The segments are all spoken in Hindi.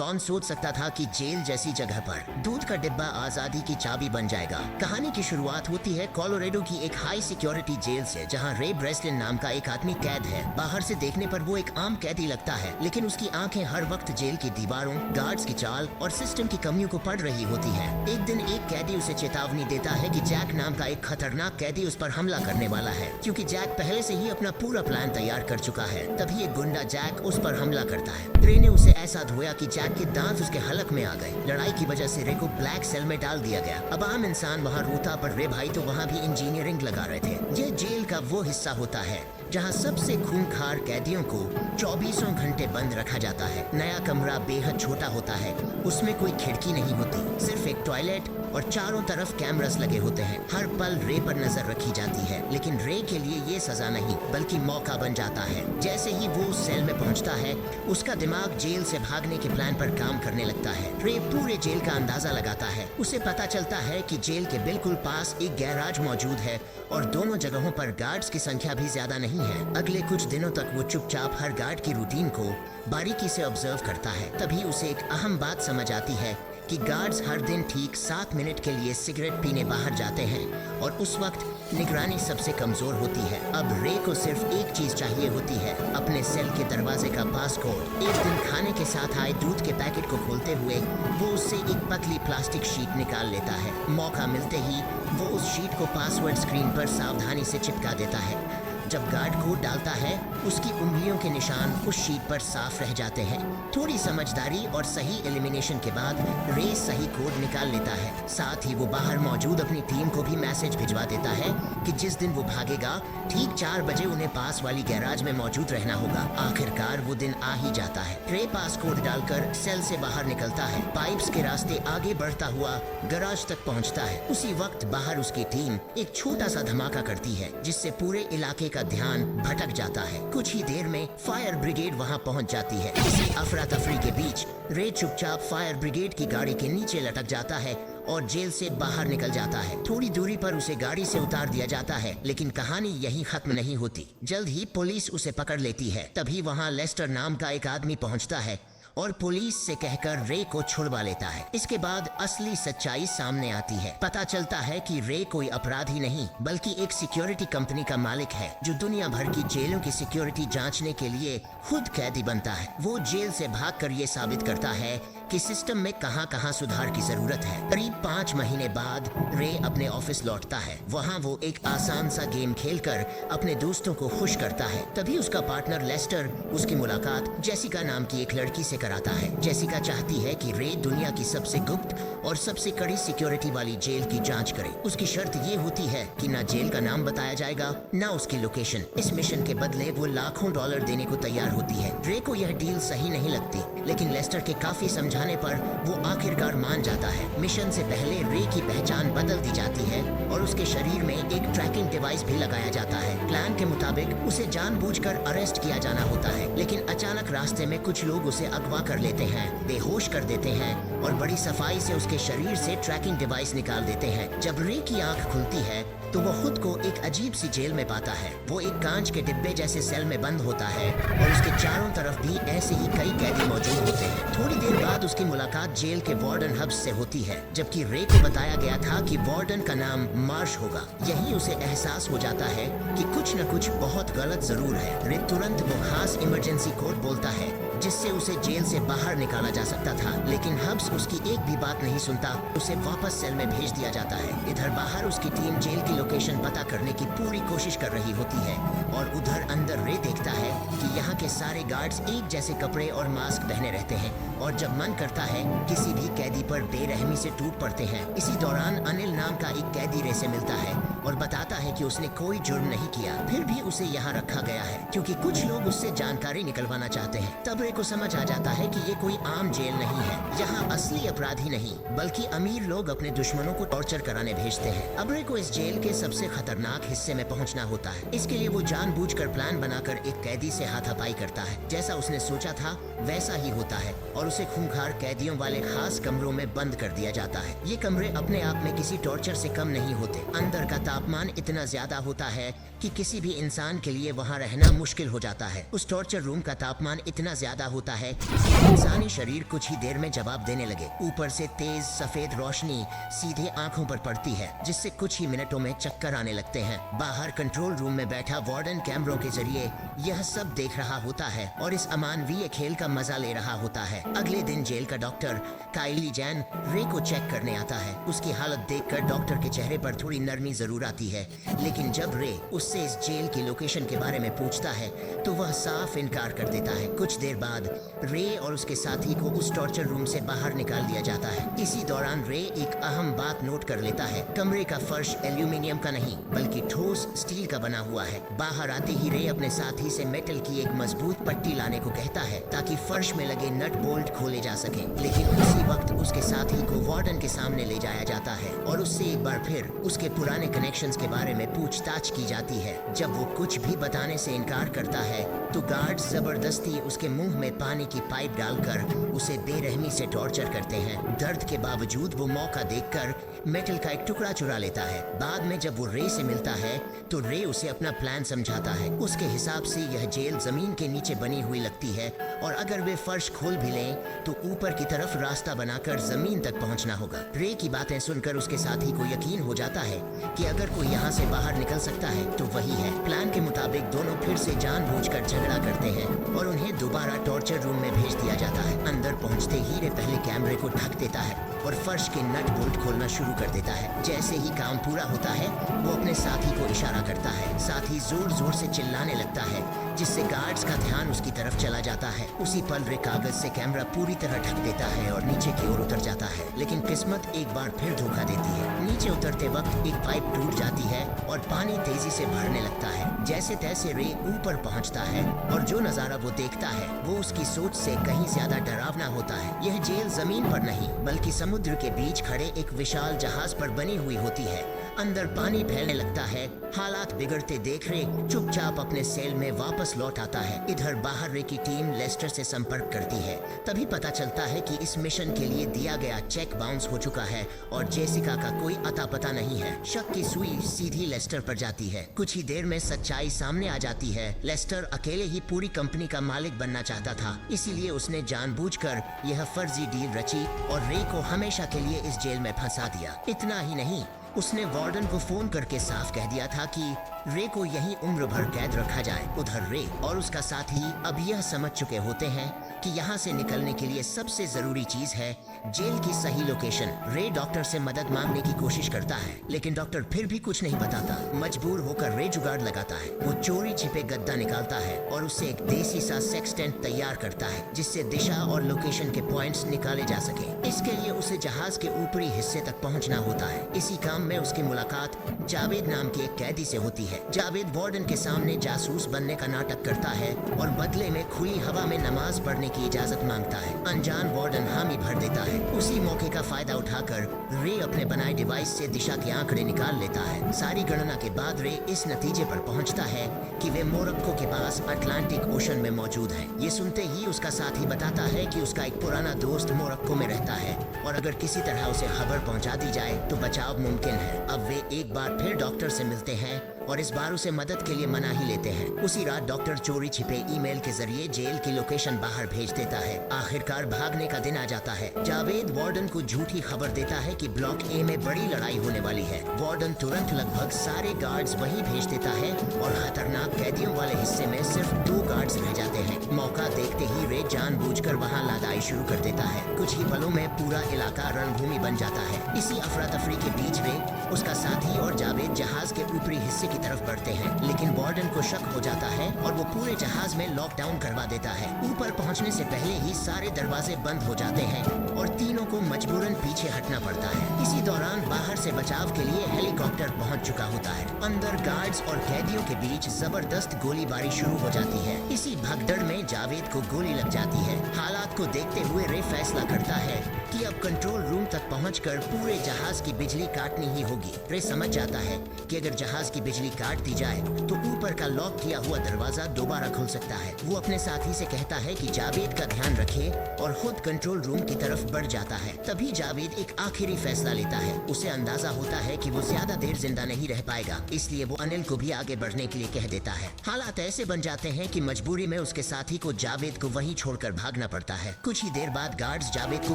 कौन सोच सकता था कि जेल जैसी जगह पर दूध का डिब्बा आजादी की चाबी बन जाएगा। कहानी की शुरुआत होती है कोलोराडो की एक हाई सिक्योरिटी जेल से, जहां रे ब्रेसलिन नाम का एक आदमी कैद है। बाहर से देखने पर वो एक आम कैदी लगता है, लेकिन उसकी आंखें हर वक्त जेल की दीवारों, गार्ड्स की चाल और सिस्टम की कमियों को पढ़ रही होती है। एक दिन एक कैदी उसे चेतावनी देता है कि जैक नाम का एक खतरनाक कैदी उस पर हमला करने वाला है, क्योंकि जैक पहले से ही अपना पूरा प्लान तैयार कर चुका है। तभी एक गुंडा जैक उस पर हमला करता है। रे ने उसे ऐसा धोया कि जैक के दांत उसके हलक में आ गए। लड़ाई की वजह से रे को ब्लैक सेल में डाल दिया गया। अब आम इंसान वहाँ रोता, पर रे भाई तो वहाँ भी इंजीनियरिंग लगा रहे थे। यह जेल का वो हिस्सा होता है जहाँ सबसे खूंखार कैदियों को 24 घंटे बंद रखा जाता है। नया कमरा बेहद छोटा होता है, उसमें कोई खिड़की नहीं होती, सिर्फ एक टॉयलेट और चारों तरफ कैमरास लगे होते हैं। हर पल रे पर नजर रखी जाती है, लेकिन रे के लिए ये सजा नहीं बल्कि मौका बन जाता है। जैसे ही वो सेल में पहुंचता है, उसका दिमाग जेल से भागने के प्लान पर काम करने लगता है। रे पूरे जेल का अंदाजा लगाता है। उसे पता चलता है कि जेल के बिल्कुल पास एक गैराज मौजूद है और दोनों जगहों पर गार्ड्स की संख्या भी ज्यादा नहीं है। अगले कुछ दिनों तक वो चुपचाप हर गार्ड की रूटीन को बारीकी से ऑब्जर्व करता है। तभी उसे एक अहम बात समझ आती है कि गार्ड्स हर दिन ठीक 7 मिनट के लिए सिगरेट पीने बाहर जाते हैं और उस वक्त निगरानी सबसे कमजोर होती है। अब रे को सिर्फ एक चीज चाहिए होती है, अपने सेल के दरवाजे का पासकोड। एक दिन खाने के साथ आए दूध के पैकेट को खोलते हुए वो उससे एक पतली प्लास्टिक शीट निकाल लेता है। मौका मिलते ही वो उस शीट को पासवर्ड स्क्रीन पर सावधानी से चिपका देता है। जब गार्ड कोड डालता है, उसकी उंगलियों के निशान उस शीट पर साफ रह जाते हैं। थोड़ी समझदारी और सही एलिमिनेशन के बाद रे सही कोड निकाल लेता है। साथ ही वो बाहर मौजूद अपनी टीम को भी मैसेज भिजवा देता है कि जिस दिन वो भागेगा ठीक 4 बजे उन्हें पास वाली गैराज में मौजूद रहना होगा। आखिरकार वो दिन आ ही जाता है। रे पास कोड डालकर सेल से बाहर निकलता है, पाइप्स के रास्ते आगे बढ़ता हुआ गैराज तक पहुंचता है। उसी वक्त बाहर उसकी टीम एक छोटा सा धमाका करती है, जिससे पूरे इलाके का ध्यान भटक जाता है। कुछ ही देर में फायर ब्रिगेड वहां पहुंच जाती है। इसी अफरा तफरी के बीच रे चुपचाप फायर ब्रिगेड की गाड़ी के नीचे लटक जाता है और जेल से बाहर निकल जाता है। थोड़ी दूरी पर उसे गाड़ी से उतार दिया जाता है, लेकिन कहानी यहीं खत्म नहीं होती। जल्द ही पुलिस उसे पकड़ लेती है। तभी वहां लेस्टर नाम का एक आदमी पहुंचता है और पुलिस से कहकर रे को छुड़वा लेता है। इसके बाद असली सच्चाई सामने आती है। पता चलता है कि रे कोई अपराधी नहीं बल्कि एक सिक्योरिटी कंपनी का मालिक है, जो दुनिया भर की जेलों की सिक्योरिटी जांचने के लिए खुद कैदी बनता है। वो जेल से भागकर ये साबित करता है कि सिस्टम में कहां-कहां सुधार की जरूरत है। करीब 5 महीने बाद रे अपने ऑफिस लौटता है। वहाँ वो एक आसान सा गेम खेलकर अपने दोस्तों को खुश करता है। तभी उसका पार्टनर लेस्टर उसकी मुलाकात जेसिका नाम की एक लड़की से कराता है। जेसिका चाहती है कि रे दुनिया की सबसे गुप्त और सबसे कड़ी सिक्योरिटी वाली जेल की जांच करे। उसकी शर्त ये होती है कि ना जेल का नाम बताया जाएगा, ना उसकी लोकेशन। इस मिशन के बदले वो लाखों डॉलर देने को तैयार होती है। रे को यह डील सही नहीं लगती, लेकिन लेस्टर के काफी समझाने पर वो आखिरकार मान जाता है। मिशन से पहले रे की पहचान बदल दी जाती है और उसके शरीर में एक ट्रैकिंग डिवाइस भी लगाया जाता है। प्लान के मुताबिक उसे जानबूझकर अरेस्ट किया जाना होता है, लेकिन अचानक रास्ते में कुछ लोग उसे अगवा कर लेते हैं, बेहोश कर देते हैं और बड़ी सफाई से उसके शरीर से ट्रैकिंग डिवाइस निकाल देते हैं। जब रे की आंख खुलती है तो वो खुद को एक अजीब सी जेल में पाता है। वो एक कांच के डिब्बे जैसे सेल में बंद होता है और उसके चारों तरफ भी ऐसे ही कई कैदी मौजूद होते हैं। थोड़ी देर बाद उसकी मुलाकात जेल के वार्डन हब्स से होती है, जबकि रे को बताया गया था कि वार्डन का नाम मार्श होगा। यही उसे एहसास हो जाता है कि कुछ न कुछ बहुत गलत जरूर है। रे तुरंत वो खास इमरजेंसी कोड बोलता है जिससे उसे जेल से बाहर निकाला जा सकता था, लेकिन हब्स उसकी एक भी बात नहीं सुनता। उसे वापस सेल में भेज दिया जाता है। इधर बाहर उसकी टीम जेल की लोकेशन पता करने की पूरी कोशिश कर रही होती है और उधर अंदर रे देखता है कि यहाँ के सारे गार्ड्स एक जैसे कपड़े और मास्क पहने रहते हैं और जब मन करता है किसी भी कैदी पर बेरहमी से टूट पड़ते हैं। इसी दौरान अनिल नाम का एक कैदी रे से मिलता है और बताता है कि उसने कोई जुर्म नहीं किया, फिर भी उसे यहाँ रखा गया है क्योंकि कुछ लोग उससे जानकारी निकलवाना चाहते हैं। तब रे को समझ आ जाता है कि ये कोई आम जेल नहीं है। यहाँ असली अपराधी नहीं बल्कि अमीर लोग अपने दुश्मनों को टॉर्चर कराने भेजते हैं। अब रे को इस जेल के सबसे खतरनाक हिस्से में पहुंचना होता है। इसके लिए वो जानबूझकर प्लान बनाकर एक कैदी से हाथापाई करता है। जैसा उसने सोचा था वैसा ही होता है और उसे खूंखार कैदियों वाले खास कमरों में बंद कर दिया जाता है। ये कमरे अपने आप में किसी टॉर्चर से कम नहीं होते। अंदर का तापमान इतना ज्यादा होता है कि किसी भी इंसान के लिए वहाँ रहना मुश्किल हो जाता है। उस टॉर्चर रूम का तापमान इतना ज्यादा होता है कि इंसानी शरीर कुछ ही देर में जवाब देने लगे। ऊपर से तेज सफेद रोशनी सीधे आंखों पर पड़ती है, जिससे कुछ ही मिनटों में चक्कर आने लगते हैं। बाहर कंट्रोल रूम में बैठा वार्डन कैमरों के जरिए यह सब देख रहा होता है और इस अमानवीय खेल का मजा ले रहा होता है। अगले दिन जेल का डॉक्टर काइली जैन रे को चेक करने आता है। उसकी हालत देखकर डॉक्टर के चेहरे पर थोड़ी नरमी जरूर आती है, लेकिन जब रे उससे इस जेल की लोकेशन के बारे में पूछता है तो वह साफ इनकार कर देता है। कुछ देर बाद रे और उसके साथी को उस टॉर्चर रूम से बाहर निकाल दिया जाता है। इसी दौरान रे एक अहम बात नोट कर लेता है। कमरे का फर्श एल्यूमिनियम का नहीं बल्कि ठोस स्टील का बना हुआ है। बाहर आते ही रे अपने साथी से मेटल की एक मजबूत पट्टी लाने को कहता है ताकि फर्श में लगे नट बोल्ट खोले जा सके, लेकिन उसी वक्त उसके साथी को वार्डन के सामने ले जाया जाता है और उससे एक बार फिर उसके पुराने कनेक्शंस के बारे में पूछताछ की जाती है। जब वो कुछ भी बताने से इनकार करता है तो गार्ड्स जबरदस्ती उसके मुंह में पानी की पाइप डालकर उसे बेरहमी से टॉर्चर करते हैं। दर्द के बावजूद वो मौका देखकर मेटल का एक टुकड़ा चुरा लेता है। बाद में जब वो रे से मिलता है तो रे उसे अपना प्लान समझाता है। उसके हिसाब से यह जेल जमीन के नीचे बनी हुई लगती है और अगर वे फर्श खोल भी लें तो ऊपर की तरफ रास्ता बनाकर जमीन तक पहुंचना होगा। रे की बातें सुनकर उसके साथी को यकीन हो जाता है कि अगर कोई यहाँ से बाहर निकल सकता है तो वही है। प्लान के मुताबिक दोनों फिर से जानबूझकर झगड़ा करते हैं और उन्हें दोबारा टॉर्चर रूम में भेज दिया जाता है। अंदर पहुंचते ही रे पहले कैमरे को ढक देता है और फर्श के नट बोल्ट खोलना शुरू कर देता है। जैसे ही काम पूरा होता है वो अपने साथी को इशारा करता है। साथी जोर जोर से चिल्लाने लगता है जिससे गार्ड्स का ध्यान उसकी तरफ चला जाता है। उसी पल रे कागज से कैमरा पूरी तरह ढक देता है और नीचे की ओर उतर जाता है, लेकिन किस्मत एक बार फिर धोखा देती है। नीचे उतरते वक्त एक पाइप टूट जाती है और पानी तेजी से भरने लगता है। जैसे तैसे रे ऊपर पहुंचता है और जो नजारा वो देखता है वो उसकी सोच से कहीं ज्यादा डरावना होता है। यह जेल जमीन पर नहीं बल्कि समुद्र के बीच खड़े एक विशाल जहाज पर बनी हुई होती है। अंदर पानी फैलने लगता है। हालात बिगड़ते देख रे चुपचाप अपने सेल में वापस लौट आता है। इधर बाहर रे की टीम लेस्टर से संपर्क करती है। तभी पता चलता है कि इस मिशन के लिए दिया गया चेक बाउंस हो चुका है और जेसिका का कोई अता पता नहीं है। शक की सुई सीधी लेस्टर पर जाती है। कुछ ही देर में सच्चाई सामने आ जाती है। लेस्टर अकेले ही पूरी कंपनी का मालिक बनना चाहता था, इसीलिए उसने जानबूझकर यह फर्जी डील रची और रे को हमेशा के लिए इस जेल में फंसा दिया। इतना ही नहीं, उसने वार्डन को फोन करके साफ कह दिया था कि रे को यहीं उम्र भर कैद रखा जाए। उधर रे और उसका साथी अब यह समझ चुके होते हैं कि यहाँ से निकलने के लिए सबसे जरूरी चीज है जेल की सही लोकेशन। रे डॉक्टर से मदद मांगने की कोशिश करता है, लेकिन डॉक्टर फिर भी कुछ नहीं बताता। मजबूर होकर रे जुगाड़ लगाता है। वो चोरी छिपे गद्दा निकालता है और उससे एक देसी सा सेक्सटेंट तैयार करता है जिससे दिशा और लोकेशन के पॉइंट्स निकाले जा सके। इसके लिए उसे जहाज के ऊपरी हिस्से तक पहुँचना होता है। इसी काम में उसकी मुलाकात जावेद नाम के एक कैदी से होती है। जावेद वार्डन के सामने जासूस बनने का नाटक करता है और बदले में खुली हवा में नमाज पढ़ने की इजाजत मांगता है। अनजान वार्डन हामी भर देता है। उसी मौके का फायदा उठाकर रे अपने बनाए डिवाइस से दिशा के आंकड़े निकाल लेता है। सारी गणना के बाद रे इस नतीजे पर पहुंचता है कि वे मोरक्को के पास अटलांटिक ओशन में मौजूद है। ये सुनते ही उसका साथी बताता है कि उसका एक पुराना दोस्त मोरक्को में रहता है और अगर किसी तरह उसे खबर पहुंचा दी जाए तो बचाव मुमकिन है। अब वे एक बार फिर डॉक्टर से मिलते हैं और इस बार उसे मदद के लिए मना ही लेते हैं। उसी रात डॉक्टर चोरी छिपे ईमेल के जरिए जेल की लोकेशन बाहर भेज देता है। आखिरकार भागने का दिन आ जाता है। जावेद वार्डन को झूठी खबर देता है कि ब्लॉक ए में बड़ी लड़ाई होने वाली है। वार्डन तुरंत लगभग सारे गार्ड्स वहीं भेज देता है और खतरनाक कैदियों वाले हिस्से में सिर्फ 2 गार्ड्स रह जाते हैं। मौका देखते ही रे जानबूझकर वहां लादाई शुरू कर देता है। कुछ ही पलों में पूरा इलाका रणभूमि बन जाता है। इसी अफरा तफरी के बीच रे, उसका साथी और जावेद जहाज के ऊपरी हिस्से की तरफ बढ़ते हैं, लेकिन वार्डन को शक हो जाता है और वो पूरे जहाज में लॉकडाउन करवा देता है। ऊपर पहुंचने से पहले ही सारे दरवाजे बंद हो जाते हैं और तीनों को मजबूरन पीछे हटना पड़ता है। इसी दौरान बाहर से बचाव के लिए हेलीकॉप्टर पहुंच चुका होता है। अंदर गार्ड्स और कैदियों के बीच जबरदस्त गोलीबारी शुरू हो जाती है। इसी भगदड़ में जावेद को गोली लग जाती है। हालात को देखते हुए रे फैसला करता है कि अब कंट्रोल रूम तक पहुंचकर पूरे जहाज की बिजली काटनी ही होगी। रे समझ जाता है कि अगर जहाज की बिजली काट दी जाए तो ऊपर का लॉक किया हुआ दरवाजा दोबारा खुल सकता है। वो अपने साथी से कहता है कि जावेद का ध्यान रखे और खुद कंट्रोल रूम की तरफ बढ़ जाता है। तभी जावेद एक आखिरी फैसला लेता है। उसे अंदाजा होता है कि वो ज्यादा देर जिंदा नहीं रह पाएगा, इसलिए वो अनिल को भी आगे बढ़ने के लिए कह देता है। हालात ऐसे बन जाते हैं कि मजबूरी में उसके साथी को जावेद को वहीं छोड़कर भागना पड़ता है। कुछ ही देर बाद गार्ड्स जावेद को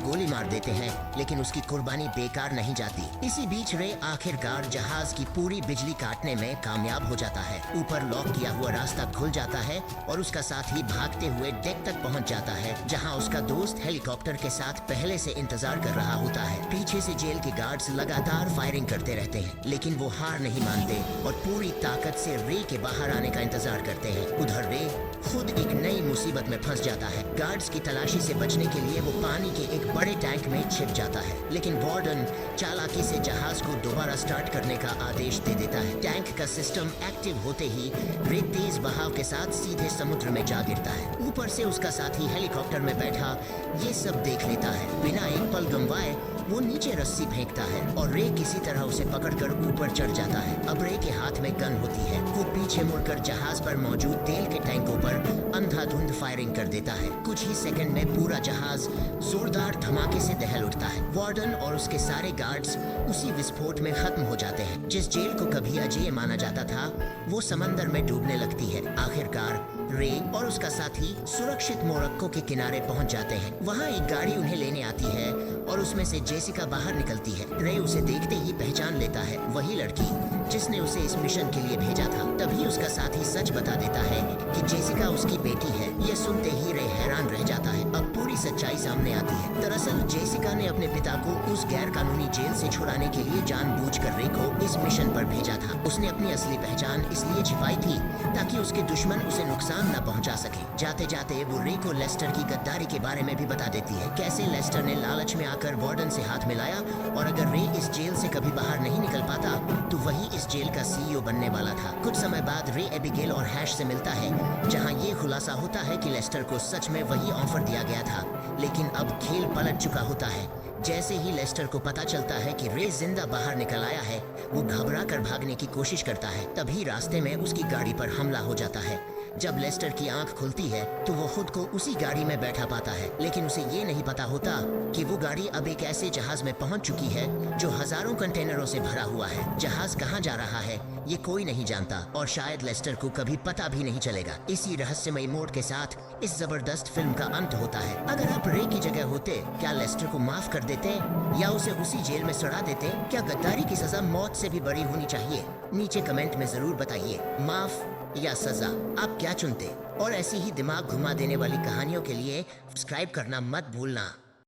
गोली मार देते हैं, लेकिन उसकी कुर्बानी बेकार नहीं जाती। इसी बीच रे आखिरकार जहाज की पूरी बिजली काटने में कामयाब हो जाता है। ऊपर लॉक किया हुआ रास्ता खुल जाता है और उसका साथी भागते हुए डेक तक पहुंच जाता है, जहां उसका दोस्त हेलीकॉप्टर के साथ पहले से इंतजार कर रहा होता है। पीछे से जेल के गार्ड्स लगातार फायरिंग करते रहते हैं, लेकिन वो हार नहीं मानते और पूरी ताकत से रे के बाहर आने का इंतजार करते हैं। उधर रे खुद एक नई मुसीबत में फंस जाता है। गार्ड्स की तलाशी से बचने के लिए वो पानी के एक बड़े टैंक में छिप जाता है, लेकिन वार्डन चालाकी से जहाज को दोबारा स्टार्ट करने का आदेश दे देता है। टैंक का सिस्टम एक्टिव होते ही रे तेज बहाव के साथ सीधे समुद्र में जा गिरता है। ऊपर से उसका साथी हेलीकॉप्टर में बैठा ये सब देख लेता है। बिना एक पल गंवाए वो नीचे रस्सी फेंकता है और रे किसी तरह उसे पकड़कर ऊपर चढ़ जाता है। अब रे के हाथ में गन होती है। वो पीछे मुड़कर जहाज पर मौजूद तेल के टैंकों पर अंधाधुंध फायरिंग कर देता है। कुछ ही सेकंड में पूरा जहाज जोरदार धमाके से दहल उठता है। वार्डन और उसके सारे गार्ड्स उसी विस्फोट में खत्म हो जाते हैं। जिस जेल को कभी अजेय माना जाता था वो समंदर में डूबने लगती है। आखिरकार रे और उसका साथी सुरक्षित मोरक्को के किनारे पहुंच जाते हैं। वहां एक गाड़ी उन्हें लेने आती है और उसमें से जेसिका बाहर निकलती है। रे उसे देखते ही पहचान लेता है, वही लड़की जिसने उसे इस मिशन के लिए भेजा था। तभी उसका साथी सच बता देता है कि जेसिका उसकी बेटी है। ये सुनते ही रे हैरान रह जाता है। अब पूरी सच्चाई सामने आती है। दरअसल जेसिका ने अपने पिता को उस गैर कानूनी जेल से छुड़ाने के लिए जानबूझकर रे को इस मिशन पर भेजा था। उसने अपनी असली पहचान इसलिए छिपाई थी ताकि उसके दुश्मन उसे नुकसान न पहुंचा सके। जाते जाते वो रे को लेस्टर की गद्दारी के बारे में भी बता देती है, कैसे लेस्टर ने लालच में आकर वार्डन से हाथ मिलाया और अगर रे इस जेल से कभी बाहर नहीं निकल पाता तो वही इस जेल का सीईओ बनने वाला था। कुछ समय बाद रे एबिगेल और हैश से मिलता है, जहां ये खुलासा होता है कि लेस्टर को सच में वही ऑफर दिया गया था, लेकिन अब खेल पलट चुका होता है। जैसे ही लेस्टर को पता चलता है कि रे जिंदा बाहर निकल आया है, वो घबरा कर भागने की कोशिश करता है। तभी रास्ते में उसकी गाड़ी पर हमला हो जाता है। जब लेस्टर की आंख खुलती है तो वो खुद को उसी गाड़ी में बैठा पाता है, लेकिन उसे ये नहीं पता होता कि वो गाड़ी अब एक ऐसे जहाज में पहुंच चुकी है जो हजारों कंटेनरों से भरा हुआ है। जहाज कहां जा रहा है ये कोई नहीं जानता और शायद लेस्टर को कभी पता भी नहीं चलेगा। इसी रहस्यमयी मोड़ के साथ इस जबरदस्त फिल्म का अंत होता है। अगर आप रे की जगह होते, क्या लेस्टर को माफ कर देते या उसे उसी जेल में सड़ा देते? क्या गद्दारी की सजा मौत से भी बड़ी होनी चाहिए? नीचे कमेंट में जरूर बताइए, माफ या सजा, आप क्या चुनते? और ऐसी ही दिमाग घुमा देने वाली कहानियों के लिए सब्सक्राइब करना मत भूलना।